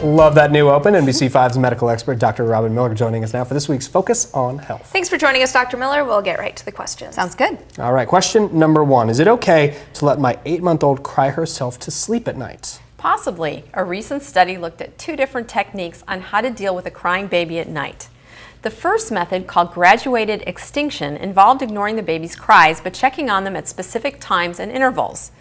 Love that new open. NBC5's medical expert, Dr. Robin Miller, joining us now for this week's Focus on Health. Thanks for joining us, Dr. Miller. We'll get right to the questions. Sounds good. All right, question number 1. Is it okay to let my 8-month-old cry herself to sleep at night? Possibly. A recent study looked at 2 different techniques on how to deal with a crying baby at night. The first method, called graduated extinction, involved ignoring the baby's cries but checking on them at specific times and intervals.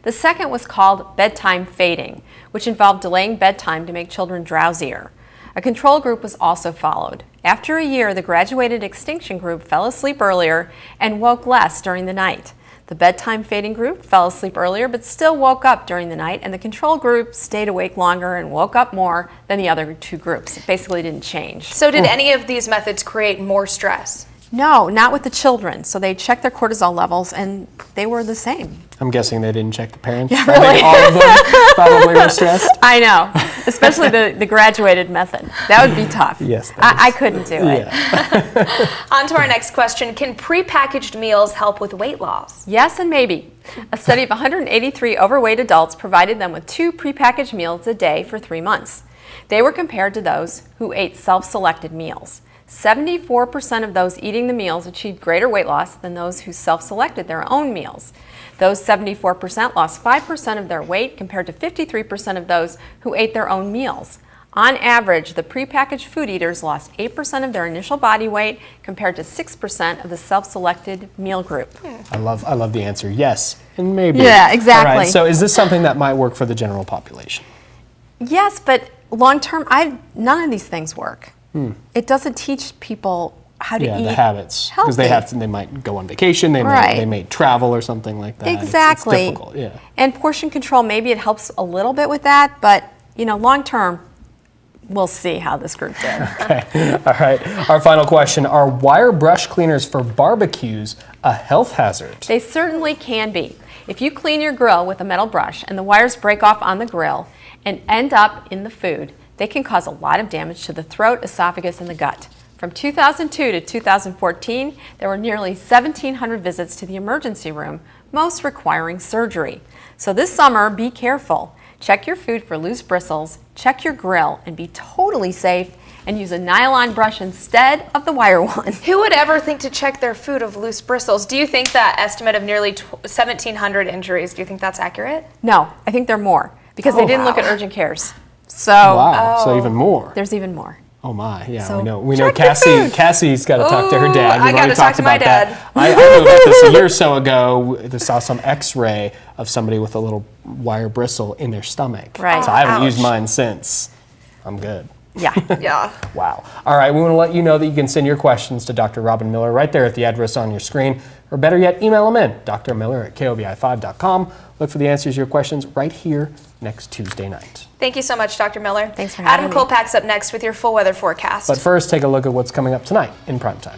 The second was called bedtime fading, which involved delaying bedtime to make children drowsier. A control group was also followed. After a year, the graduated extinction group fell asleep earlier and woke less during the night. The bedtime fading group fell asleep earlier but still woke up during the night, and the control group stayed awake longer and woke up more than the other 2 groups. It basically didn't change. So did any of these methods create more stress? No, not with the children. So they checked their cortisol levels and they were the same. I'm guessing they didn't check the parents. Yeah, I think really? all of them probably were stressed. I know, especially the graduated method. That would be tough. Yes, I couldn't do it. Yeah. On to our next question. Can prepackaged meals help with weight loss? Yes and maybe. A study of 183 overweight adults provided them with 2 prepackaged meals a day for 3 months. They were compared to those who ate self-selected meals. 74% of those eating the meals achieved greater weight loss than those who self-selected their own meals. Those 74% lost 5% of their weight compared to 53% of those who ate their own meals. On average, the prepackaged food eaters lost 8% of their initial body weight compared to 6% of the self-selected meal group. I love the answer. Yes, and maybe. Yeah, exactly. All right, so is this something that might work for the general population? Yes, but long term, none of these things work. It doesn't teach people how to eat the habits, because they might go on vacation, they may travel or something like that. Exactly. It's difficult, yeah. And portion control, maybe it helps a little bit with that, but long term, we'll see how this group did. Okay. All right. Our final question: are wire brush cleaners for barbecues a health hazard? They certainly can be. If you clean your grill with a metal brush and the wires break off on the grill and end up in the food, they can cause a lot of damage to the throat, esophagus, and the gut. From 2002 to 2014, there were nearly 1,700 visits to the emergency room, most requiring surgery. So this summer, be careful. Check your food for loose bristles, check your grill, and be totally safe, and use a nylon brush instead of the wire one. Who would ever think to check their food of loose bristles? Do you think that estimate of nearly 1,700 injuries, do you think that's accurate? No, I think there are more, because they didn't look at urgent cares. So Wow, so even more. there's even more. Oh my, yeah, So we know check your food. Cassie's got to talk to her dad. I We've gotta already talk talked to my about that. dad. I knew about this a year or so ago. I saw some x-ray of somebody with a little wire bristle in their stomach. Right. So I haven't used Ouch. mine since. I'm good. Yeah. Yeah. Wow. All right, we want to let you know that you can send your questions to Dr. Robin Miller right there at the address on your screen, or better yet, email them in, drmiller@kobi5.com. Look for the answers to your questions right here next Tuesday night. Thank you so much, Dr. Miller. Thanks for having Adam me. Kolpak's up next with your full weather forecast. But first, take a look at what's coming up tonight in primetime.